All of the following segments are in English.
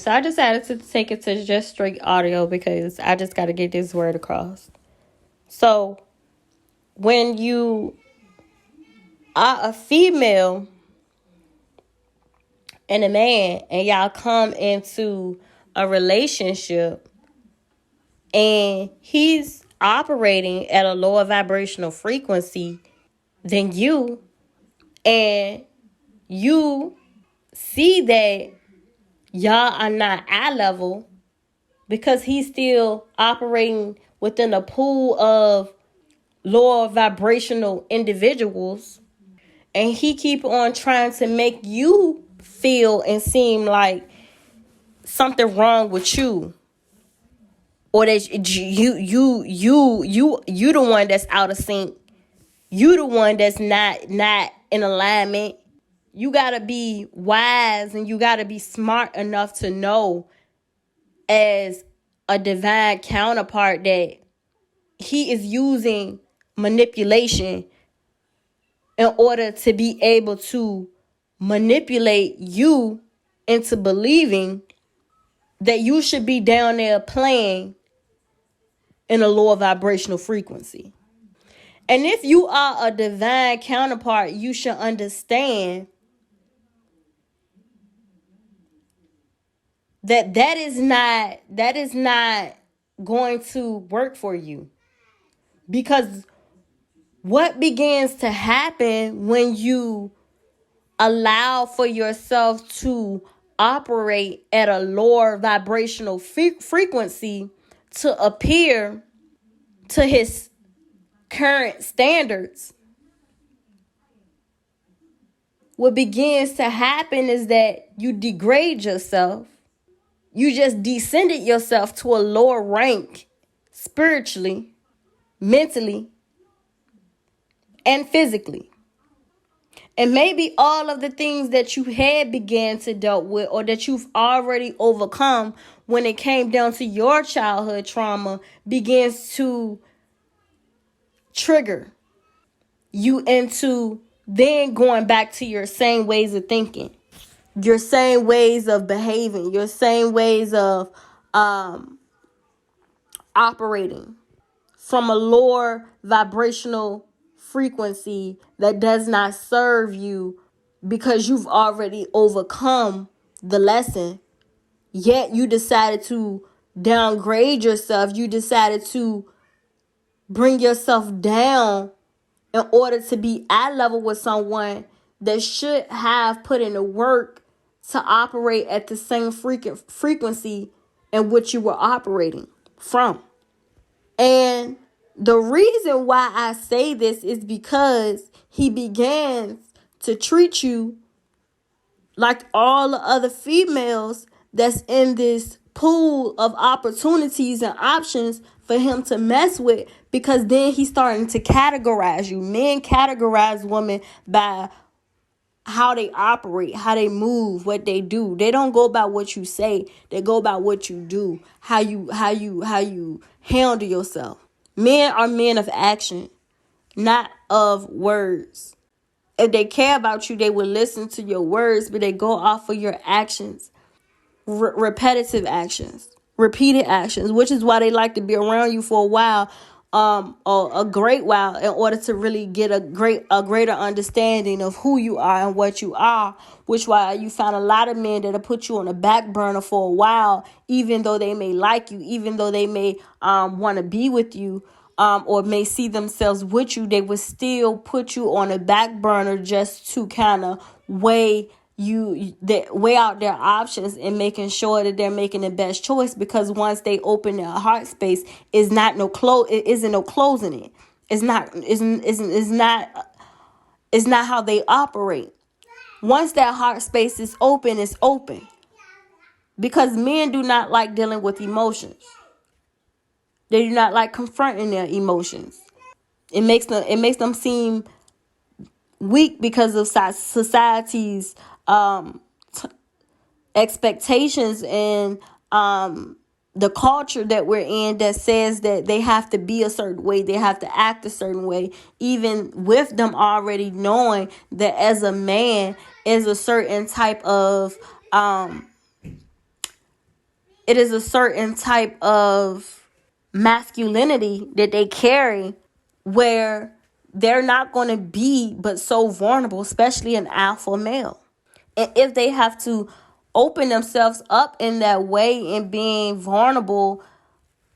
so I decided to take it to just straight audio because I just got to get this word across. So, when you are a female and a man and y'all come into a relationship and he's operating at a lower vibrational frequency than you, and you see that y'all are not eye level because he's still operating within a pool of lower vibrational individuals, and he keep on trying to make you feel and seem like something wrong with you, or that you the one that's out of sync, you the one that's not in alignment. You gotta be wise and you gotta be smart enough to know, as a divine counterpart, that he is using manipulation in order to be able to manipulate you into believing that you should be down there playing in a lower vibrational frequency. And if you are a divine counterpart, you should understand that is not going to work for you. Because what begins to happen when you allow for yourself to operate at a lower vibrational frequency to appear to his current standards, what begins to happen is that you degrade yourself. You just descended yourself to a lower rank spiritually, mentally, and physically. And maybe all of the things that you had began to deal with, or that you've already overcome when it came down to your childhood trauma, begins to trigger you into then going back to your same ways of thinking, your same ways of behaving, your same ways of operating from a lower vibrational frequency that does not serve you, because you've already overcome the lesson. Yet you decided to downgrade yourself. You decided to bring yourself down in order to be eye level with someone that should have put in the work to operate at the same frequency in which you were operating from. And the reason why I say this is because he begins to treat you like all the other females that's in this pool of opportunities and options for him to mess with, because then he's starting to categorize you. Men categorize women by how they operate, how they move, what they do. They don't go by what you say. They go by what you do, how you handle yourself. Men are men of action, not of words. If they care about you, they will listen to your words, but they go off of your actions, repetitive actions, repeated actions, which is why they like to be around you for a while, or a great while, in order to really get a greater understanding of who you are and what you are. Which why you find a lot of men that'll put you on the back burner for a while, even though they may like you, even though they may want to be with you, or may see themselves with you. They would still put you on a back burner just to kind of weigh out their options and making sure that they're making the best choice. Because once they open their heart space, it isn't no closing it. It's not how they operate. Once that heart space is open, it's open. Because men do not like dealing with emotions. They do not like confronting their emotions. It makes them seem weak because of society's expectations and the culture that we're in, that says that they have to be a certain way, they have to act a certain way, even with them already knowing that as a man is a certain type of it is a certain type of masculinity that they carry where they're not going to be but so vulnerable, especially an alpha male. And if they have to open themselves up in that way and being vulnerable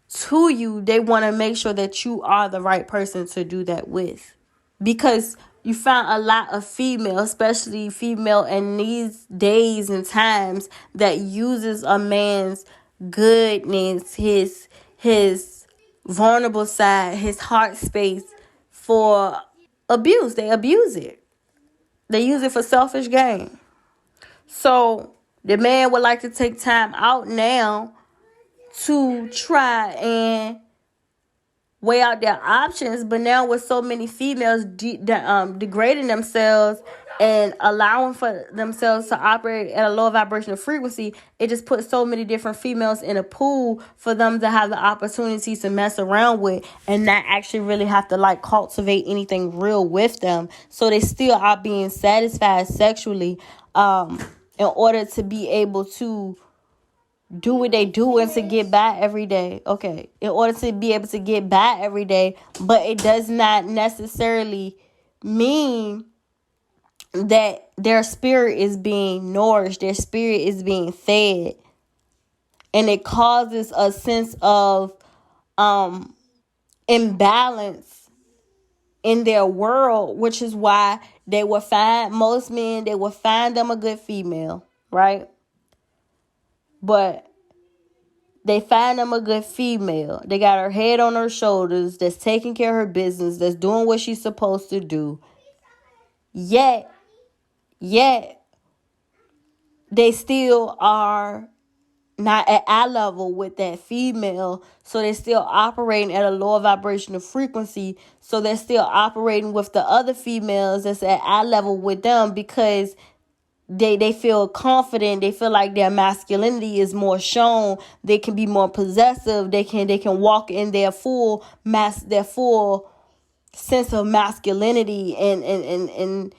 to you, they want to make sure that you are the right person to do that with. Because you find a lot of female, especially female in these days and times, that uses a man's goodness, his vulnerable side, his heart space for abuse. They abuse it. They use it for selfish gain. So the man would like to take time out now to try and weigh out their options, but now with so many females degrading themselves and allowing for themselves to operate at a low vibrational frequency, it just puts so many different females in a pool for them to have the opportunity to mess around with and not actually really have to like cultivate anything real with them. So they still are being satisfied sexually in order to be able to do what they do and to get by every day. Okay. In order to be able to get by every day. But it does not necessarily mean that their spirit is being nourished. Their spirit is being fed. And it causes a sense of imbalance in their world, which is why they will find most men, they will find them a good female, right? But they find them a good female. They got her head on her shoulders, that's taking care of her business, that's doing what she's supposed to do. Yet, they still are not at eye level with that female. So they're still operating at a lower vibrational frequency. So they're still operating with the other females that's at eye level with them because they feel confident. They feel like their masculinity is more shown. They can be more possessive. They can walk in their full sense of masculinity and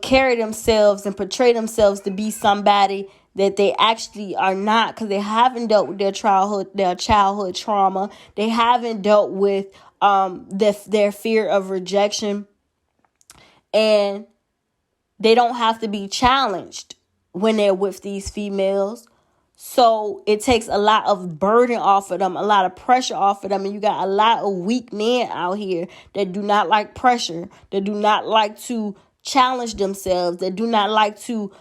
carry themselves and portray themselves to be somebody that they actually are not, because they haven't dealt with their childhood trauma. They haven't dealt with their fear of rejection, and they don't have to be challenged when they're with these females. So it takes a lot of burden off of them, a lot of pressure off of them. And you got a lot of weak men out here that do not like pressure, that do not like to challenge themselves, that do not like to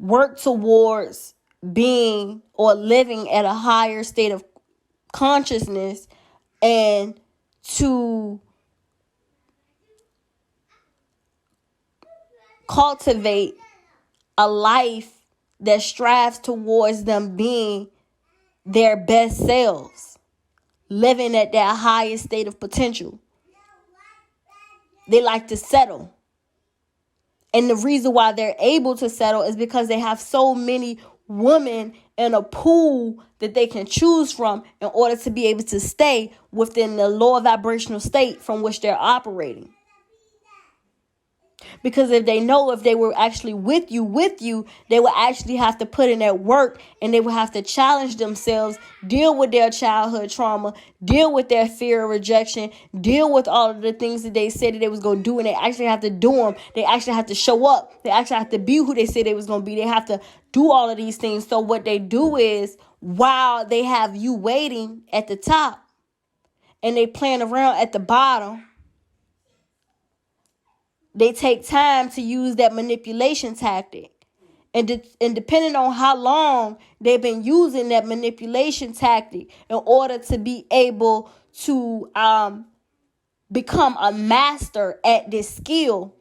work towards being or living at a higher state of consciousness and to cultivate a life that strives towards them being their best selves, living at their highest state of potential. They like to settle. And the reason why they're able to settle is because they have so many women in a pool that they can choose from in order to be able to stay within the lower vibrational state from which they're operating. Because if they were actually with you, they would actually have to put in that work, and they would have to challenge themselves, deal with their childhood trauma, deal with their fear of rejection, deal with all of the things that they said that they was going to do, and they actually have to do them. They actually have to show up. They actually have to be who they said they was going to be. They have to do all of these things. So what they do is, while they have you waiting at the top and they playing around at the bottom, they take time to use that manipulation tactic. And depending on how long they've been using that manipulation tactic in order to be able to become a master at this skill,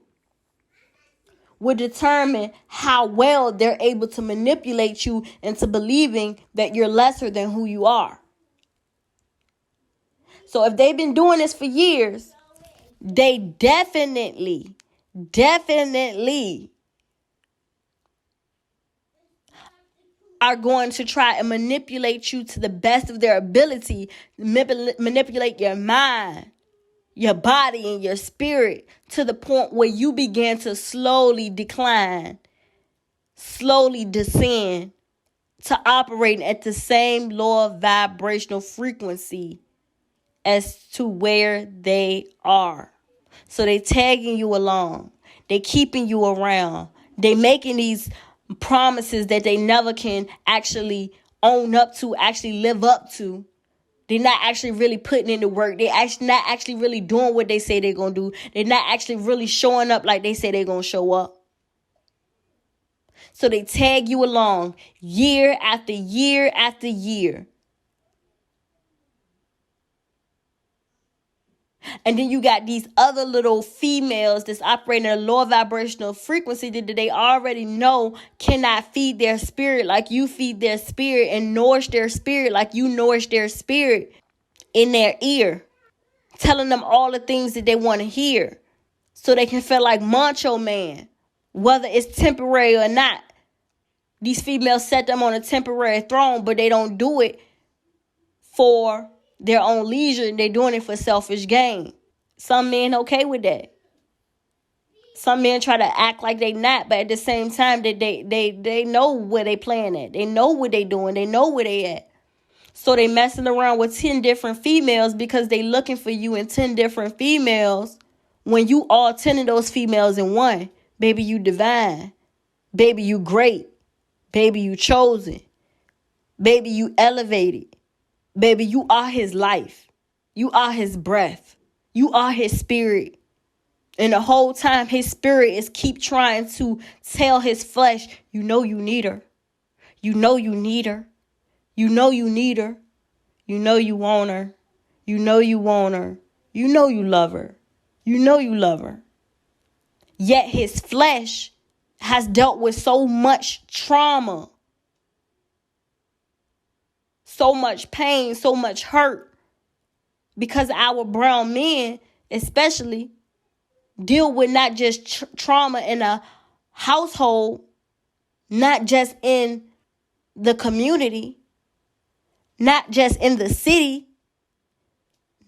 will determine how well they're able to manipulate you into believing that you're lesser than who you are. So if they've been doing this for years, they definitely are going to try and manipulate you to the best of their ability, manipulate your mind, your body, and your spirit to the point where you begin to slowly decline, slowly descend to operating at the same lower vibrational frequency as to where they are. So they tagging you along. They keeping you around. They making these promises that they never can actually own up to, actually live up to. They're not actually really putting in the work. They're actually not actually really doing what they say they're going to do. They're not actually really showing up like they say they're going to show up. So they tag you along year after year after year. And then you got these other little females that's operating at a lower vibrational frequency that they already know cannot feed their spirit like you feed their spirit and nourish their spirit like you nourish their spirit in their ear, telling them all the things that they want to hear so they can feel like Macho Man, whether it's temporary or not. These females set them on a temporary throne, but they don't do it for their own leisure. They're doing it for selfish gain. Some men okay with that. Some men try to act like they not, but at the same time, they know where they playing at. They know what they doing. They know where they at. So they messing around with 10 different females because they looking for you in 10 different females when you all 10 of those females in one. Baby, you divine. Baby, you great. Baby, you chosen. Baby, you elevated. Baby, you are his life. You are his breath. You are his spirit. And the whole time his spirit is keep trying to tell his flesh, you know you need her. You know you need her. You know you need her. You know you want her. You know you want her. You know you love her. You know you love her. Yet his flesh has dealt with so much trauma, so much pain, so much hurt. Because our brown men, especially, deal with not just trauma in a household, not just in the community, not just in the city,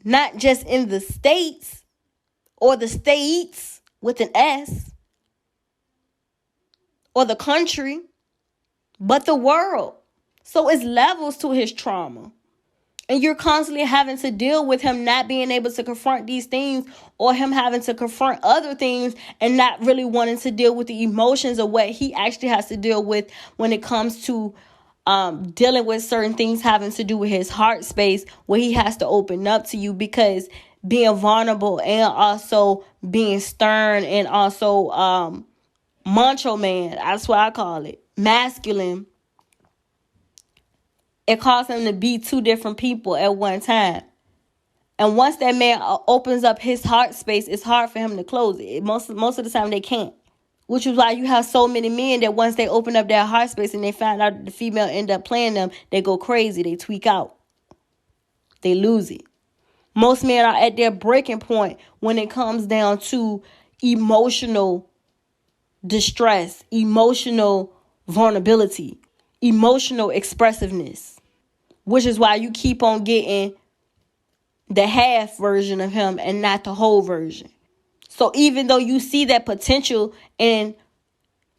not just in the states or the states with an S or the country, but the world. So it's levels to his trauma. And you're constantly having to deal with him not being able to confront these things or him having to confront other things and not really wanting to deal with the emotions of what he actually has to deal with when it comes to dealing with certain things having to do with his heart space where he has to open up to you, because being vulnerable and also being stern and also macho man, that's what I call it, masculine, it causes him to be two different people at one time. And once that man opens up his heart space, it's hard for him to close it. Most of the time they can't. Which is why you have so many men that once they open up their heart space and they find out the female end up playing them, they go crazy. They tweak out. They lose it. Most men are at their breaking point when it comes down to emotional distress, emotional vulnerability, emotional expressiveness. Which is why you keep on getting the half version of him and not the whole version. So even though you see that potential in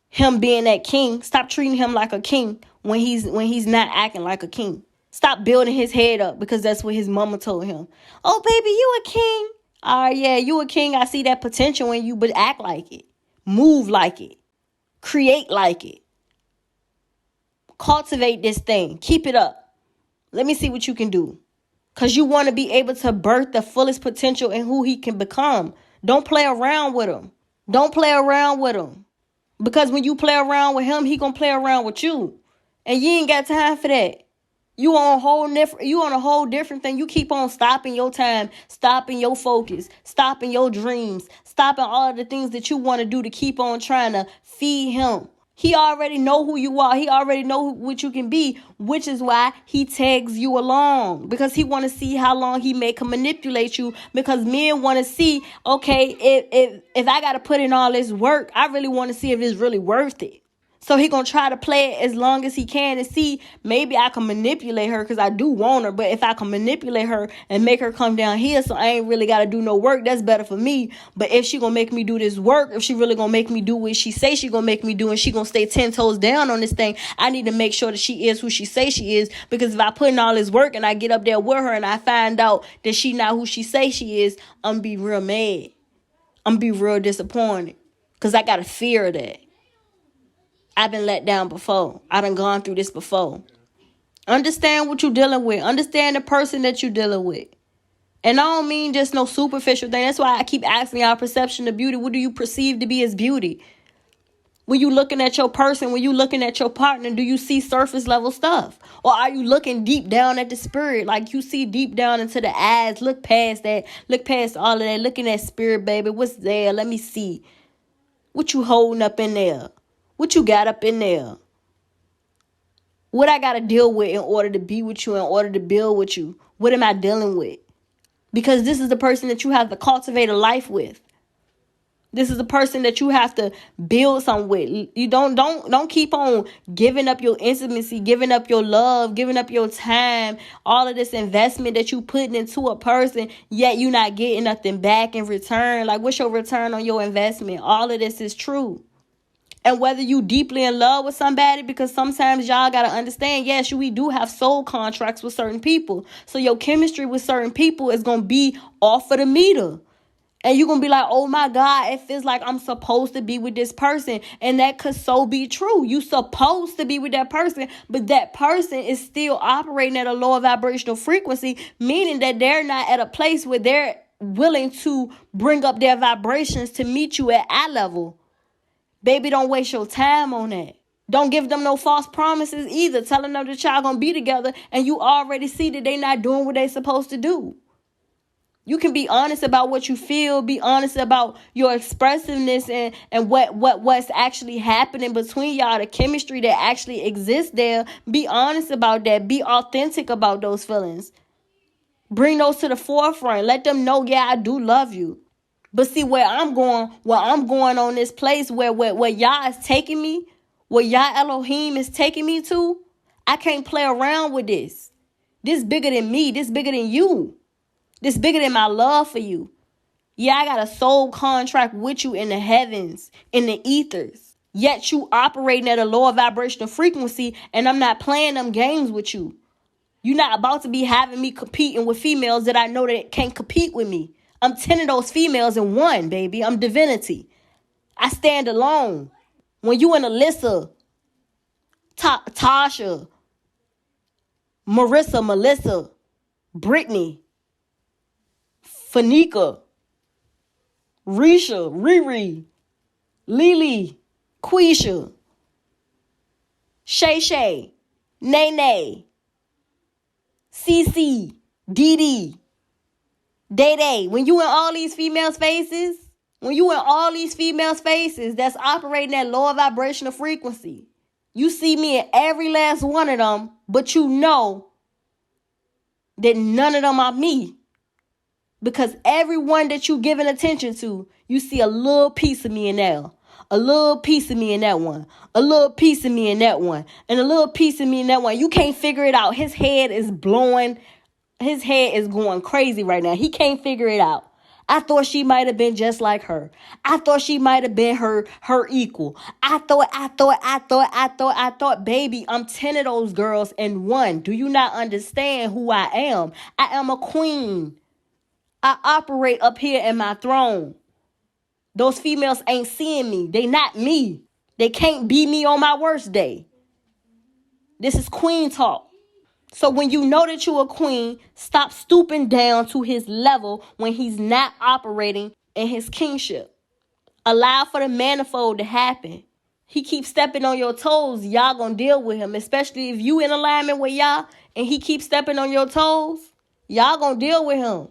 him being that king, stop treating him like a king when he's not acting like a king. Stop building his head up because that's what his mama told him. Oh, baby, you a king. All right, yeah, you a king. I see that potential in you, but act like it. Move like it. Create like it. Cultivate this thing. Keep it up. Let me see what you can do. Because you want to be able to birth the fullest potential in who he can become. Don't play around with him. Don't play around with him. Because when you play around with him, he going to play around with you. And you ain't got time for that. You on a whole different thing. You keep on stopping your time, stopping your focus, stopping your dreams, stopping all of the things that you want to do to keep on trying to feed him. He already know who you are. He already know what you can be, which is why he tags you along, because he want to see how long he can manipulate you, because men want to see, okay, if I got to put in all this work, I really want to see if it's really worth it. So he gonna try to play it as long as he can and see maybe I can manipulate her because I do want her. But if I can manipulate her and make her come down here so I ain't really got to do no work, that's better for me. But if she gonna make me do this work, if she really gonna make me do what she say she gonna make me do and she gonna stay 10 toes down on this thing, I need to make sure that she is who she say she is. Because if I put in all this work and I get up there with her and I find out that she not who she say she is, I'm gonna be real mad. I'm gonna be real disappointed because I got a fear of that. I've been let down before. I done gone through this before. Understand what you're dealing with. Understand the person that you're dealing with. And I don't mean just no superficial thing. That's why I keep asking y'all perception of beauty. What do you perceive to be as beauty? When you looking at your person, when you looking at your partner, do you see surface level stuff? Or are you looking deep down at the spirit? Like you see deep down into the eyes. Look past that. Look past all of that. Looking at spirit, baby. What's there? Let me see. What you holding up in there? What you got up in there? What I got to deal with in order to be with you, in order to build with you? What am I dealing with? Because this is the person that you have to cultivate a life with. This is the person that you have to build something with. You don't keep on giving up your intimacy, giving up your love, giving up your time, all of this investment that you putting into a person, yet you not getting nothing back in return. Like, what's your return on your investment? All of this is true. And whether you deeply in love with somebody, because sometimes y'all got to understand, yes, we do have soul contracts with certain people. So your chemistry with certain people is going to be off of the meter. And you're going to be like, oh my God, it feels like I'm supposed to be with this person. And that could so be true. You supposed to be with that person, but that person is still operating at a lower vibrational frequency, meaning that they're not at a place where they're willing to bring up their vibrations to meet you at eye level. Baby, don't waste your time on that. Don't give them no false promises either. Telling them that y'all gonna be together and you already see that they not doing what they supposed to do. You can be honest about what you feel. Be honest about your expressiveness and what's actually happening between y'all. The chemistry that actually exists there. Be honest about that. Be authentic about those feelings. Bring those to the forefront. Let them know, yeah, I do love you. But see where I'm going on this place where y'all is taking me, where y'all Elohim is taking me to, I can't play around with this. This bigger than me. This bigger than you. This bigger than my love for you. Yeah, I got a soul contract with you in the heavens, in the ethers. Yet you operating at a lower vibrational frequency and I'm not playing them games with you. You're not about to be having me competing with females that I know that can't compete with me. I'm 10 of those females in one, baby. I'm divinity. I stand alone. When you and Alyssa, Tasha, Marissa, Melissa, Brittany, Fanika, Risha, Riri, Lily, Quisha, Shay Shay, Nene, CC, Dee Day Day, when you in all these females' faces, that's operating at lower vibrational frequency, you see me in every last one of them, but you know that none of them are me. Because everyone that you giving attention to, you see a little piece of me in there. A little piece of me in that one. A little piece of me in that one. And a little piece of me in that one. You can't figure it out. His head is blowing. His head is going crazy right now. He can't figure it out. I thought she might have been just like her. I thought she might have been her equal. I thought, baby, I'm 10 of those girls in one. Do you not understand who I am? I am a queen. I operate up here in my throne. Those females ain't seeing me. They not me. They can't be me on my worst day. This is queen talk. So when you know that you're a queen, stop stooping down to his level when he's not operating in his kingship. Allow for the manifold to happen. He keeps stepping on your toes. Y'all gonna deal with him, especially if you in alignment with y'all and he keeps stepping on your toes. Y'all gonna deal with him.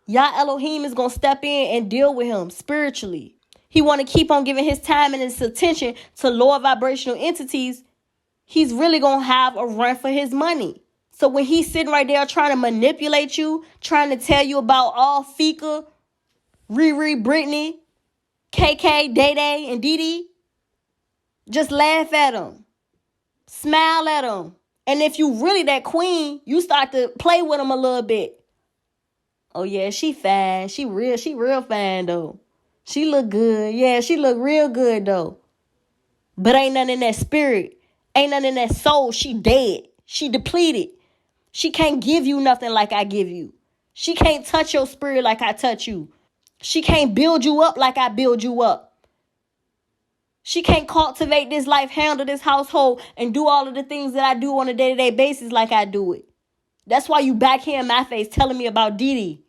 Y'all Elohim is gonna step in and deal with him spiritually. He want to keep on giving his time and his attention to lower vibrational entities. He's really gonna have a run for his money. So when he's sitting right there trying to manipulate you, trying to tell you about all Fika, Riri, Brittany, KK, Day Day, and Dee Dee, Just laugh at them. Smile at them. And if you really that queen, you start to play with them a little bit. Oh yeah, she fine. She real fine though. She look good. Yeah, she look real good though. But ain't nothing in that spirit. Ain't nothing in that soul. She dead. She depleted. She can't give you nothing like I give you. She can't touch your spirit like I touch you. She can't build you up like I build you up. She can't cultivate this life, handle this household, and do all of the things that I do on a day-to-day basis like I do it. That's why you back here in my face telling me about Didi.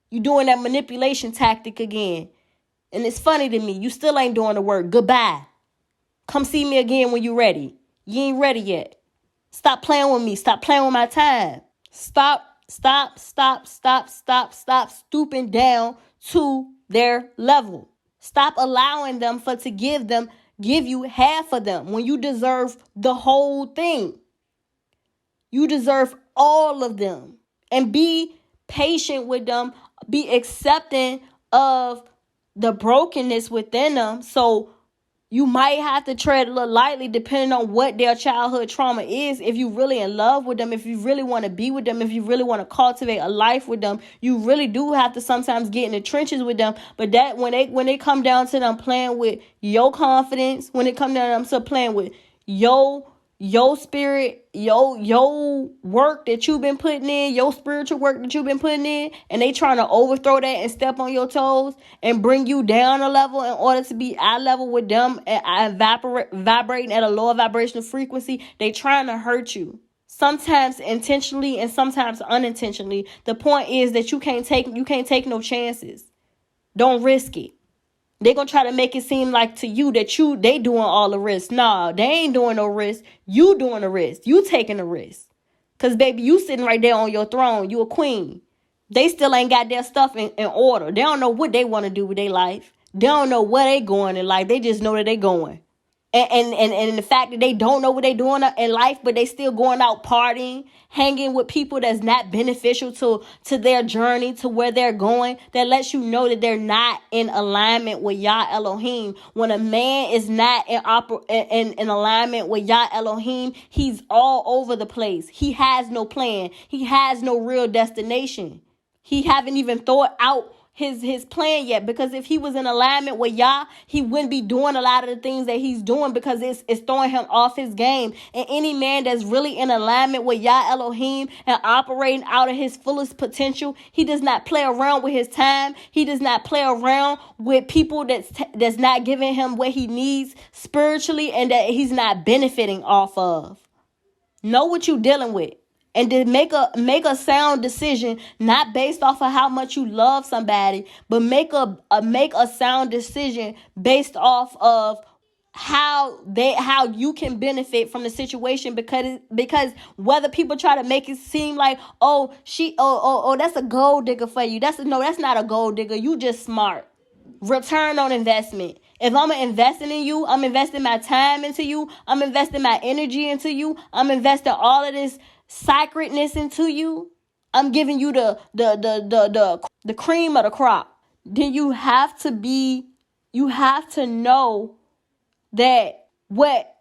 You doing that manipulation tactic again. And it's funny to me. You still ain't doing the work. Goodbye. Come see me again when you ready. You ain't ready yet. Stop playing with me. Stop playing with my time. Stop stooping down to their level. Stop allowing them to give you half of them when you deserve the whole thing. You deserve all of them. And be patient with them. Be accepting of the brokenness within them. So you might have to tread a little lightly depending on what their childhood trauma is. If you really in love with them, if you really want to be with them, if you really want to cultivate a life with them, you really do have to sometimes get in the trenches with them. But that when they come down to them playing with your confidence, when it come down to them playing with your spirit, your work that you've been putting in, your spiritual work that you've been putting in, and they trying to overthrow that and step on your toes and bring you down a level in order to be eye level with them and vibrating at a lower vibrational frequency, they trying to hurt you. Sometimes intentionally and sometimes unintentionally. The point is that you can't take no chances. Don't risk it. They're going to try to make it seem like to you that they doing all the risk. Nah, they ain't doing no risk. You doing the risk. You taking the risk. Because, baby, you sitting right there on your throne. You a queen. They still ain't got their stuff in order. They don't know what they want to do with their life. They don't know where they going in life. They just know that they going. And the fact that they don't know what they're doing in life, but they still going out partying, hanging with people that's not beneficial to their journey, to where they're going, that lets you know that they're not in alignment with Yah Elohim. When a man is not in alignment with Yah Elohim, he's all over the place. He has no plan. He has no real destination. He haven't even thought out his plan yet, because if he was in alignment with Yah, he wouldn't be doing a lot of the things that he's doing, because it's throwing him off his game. And any man that's really in alignment with Yah Elohim and operating out of his fullest potential, he does not play around with his time. He does not play around with people that's not giving him what he needs spiritually and that he's not benefiting off of. Know what you're dealing with. And then make a sound decision, not based off of how much you love somebody, but make a sound decision based off of how you can benefit from the situation, because whether people try to make it seem like, oh that's a gold digger for you. That's not a gold digger. You just smart. Return on investment. If I'm investing in you, I'm investing my time into you. I'm investing my energy into you. I'm investing all of this sacredness into you. I'm giving you the cream of the crop. Then you have to know that what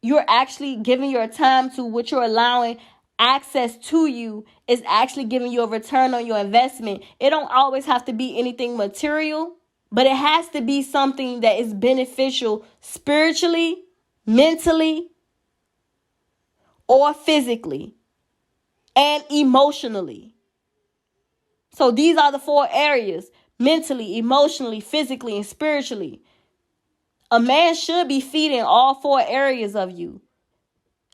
you're actually giving your time to, what you're allowing access to you, is actually giving you a return on your investment. It don't always have to be anything material, but it has to be something that is beneficial spiritually, mentally, or physically, and emotionally. So these are the 4 areas: mentally, emotionally, physically, and spiritually. A man should be feeding all 4 areas of you.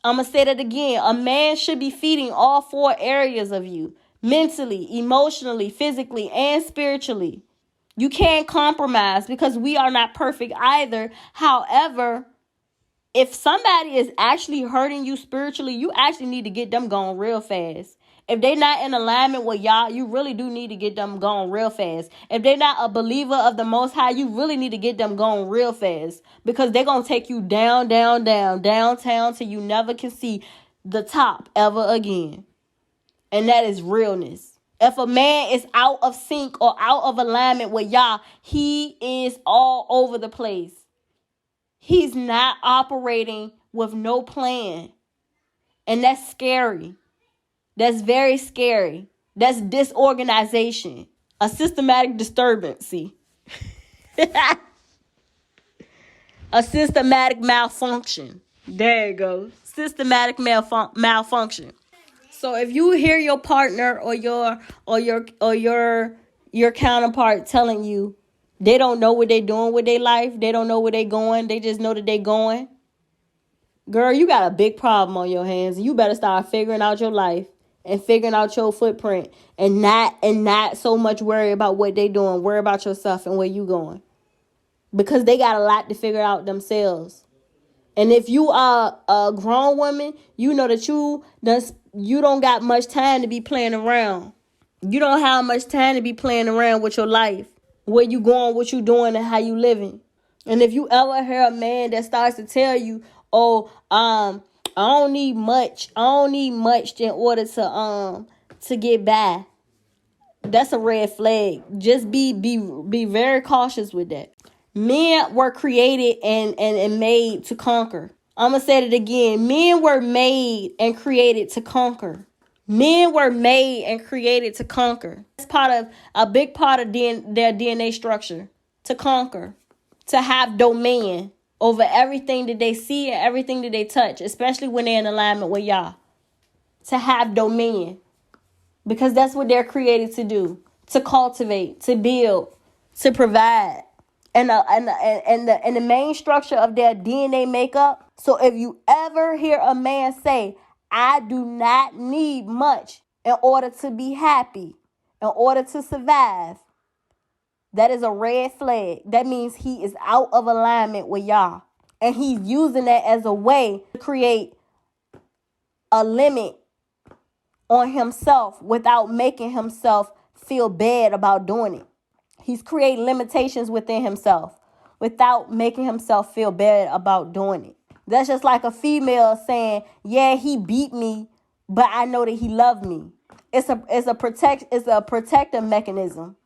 I'm going to say that again. A man should be feeding all 4 areas of you: mentally, emotionally, physically, and spiritually. You can't compromise, because we are not perfect either. However, if somebody is actually hurting you spiritually, you actually need to get them going real fast. If they're not in alignment with Yah, you really do need to get them going real fast. If they're not a believer of the Most High, you really need to get them going real fast, because they're going to take you down, downtown till you never can see the top ever again. And that is realness. If a man is out of sync or out of alignment with Yah, he is all over the place. He's not operating with no plan. And that's scary. That's very scary. That's disorganization. A systematic disturbance, see. A systematic malfunction. There you go. Systematic malfunction. So if you hear your partner or your counterpart telling you they don't know what they're doing with their life, they don't know where they're going, they just know that they're going, girl, you got a big problem on your hands. You better start figuring out your life and figuring out your footprint and not so much worry about what they doing. Worry about yourself and where you going. Because they got a lot to figure out themselves. And if you are a grown woman, you know that you don't got much time to be playing around. You don't have much time to be playing around with your life. Where you going, what you doing, and how you living. And if you ever hear a man that starts to tell you, oh, I don't need much. I don't need much in order to get by. That's a red flag. Just be very cautious with that. Men were created and made to conquer. I'm going to say it again. Men were made and created to conquer. Men were made and created to conquer. It's a big part of their DNA structure. To conquer. To have dominion over everything that they see and everything that they touch. Especially when they're in alignment with Yah. To have dominion. Because that's what they're created to do. To cultivate. To build. To provide. And the main structure of their DNA makeup. So if you ever hear a man say, I do not need much in order to be happy, in order to survive, that is a red flag. That means he is out of alignment with Yah. And he's using that as a way to create a limit on himself without making himself feel bad about doing it. He's creating limitations within himself without making himself feel bad about doing it. That's just like a female saying, yeah, he beat me, but I know that he loved me. It's a protective mechanism.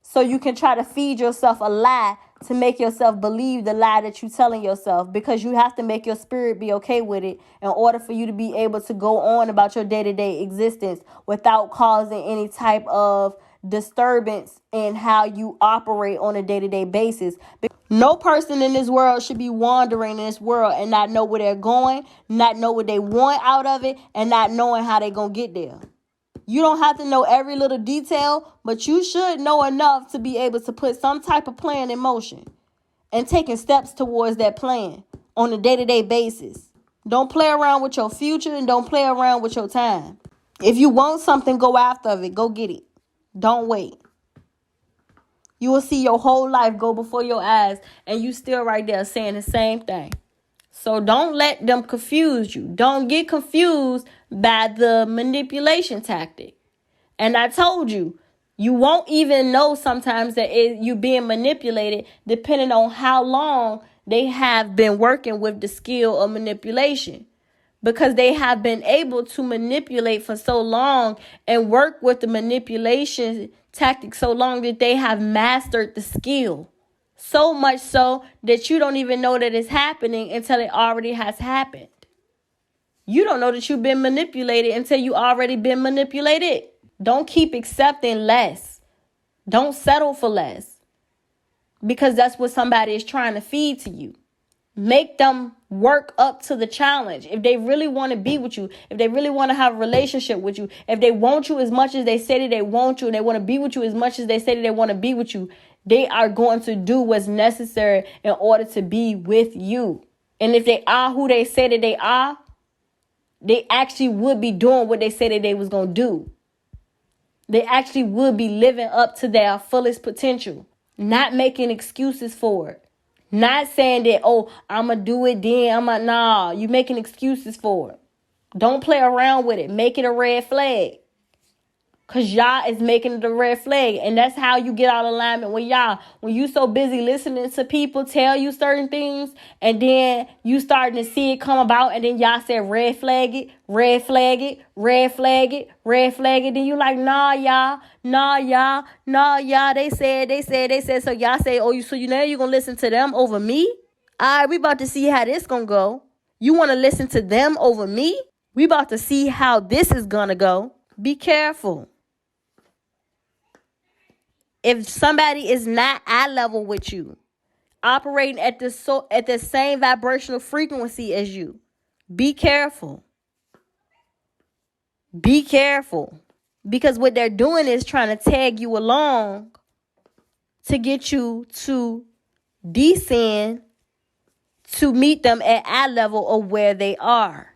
So you can try to feed yourself a lie to make yourself believe the lie that you're telling yourself, because you have to make your spirit be okay with it in order for you to be able to go on about your day-to-day existence without causing any type of disturbance in how you operate on a day-to-day basis. No person in this world should be wandering in this world and not know where they're going, not know what they want out of it, and not knowing how they're going to get there. You don't have to know every little detail, but you should know enough to be able to put some type of plan in motion and taking steps towards that plan on a day-to-day basis. Don't play around with your future and don't play around with your time. If you want something, go after it. Go get it. Don't wait. You will see your whole life go before your eyes and you still right there saying the same thing. So don't let them confuse you. Don't get confused by the manipulation tactic. And I told you, you won't even know sometimes that you're being manipulated depending on how long they have been working with the skill of manipulation. Because they have been able to manipulate for so long and work with the manipulation tactic so long that they have mastered the skill. So much so that you don't even know that it's happening until it already has happened. You don't know that you've been manipulated until you already been manipulated. Don't keep accepting less. Don't settle for less. Because that's what somebody is trying to feed to you. Make them work up to the challenge. If they really want to be with you, if they really want to have a relationship with you, if they want you as much as they say that they want you, and they want to be with you as much as they say that they want to be with you, they are going to do what's necessary in order to be with you. And if they are who they say that they are, they actually would be doing what they said that they was going to do. They actually would be living up to their fullest potential, not making excuses for it. Not saying that, oh, I'm going to do it then. Nah, you making excuses for it. Don't play around with it. Make it a red flag. Because Yah is making it a red flag. And that's how you get out of alignment with Yah. When you so busy listening to people tell you certain things, and then you starting to see it come about, and then Yah said red flag it, red flag it, red flag it, red flag it. Then you like, nah, Yah, nah, Yah, nah, Yah. They said. So Yah say, oh, so you know you're going to listen to them over me? All right, we about to see how this gonna go. You want to listen to them over me? We about to see how this is gonna go. Be careful. If somebody is not eye level with you, operating at the same vibrational frequency as you, be careful. Be careful. Because what they're doing is trying to tag you along to get you to descend to meet them at eye level of where they are.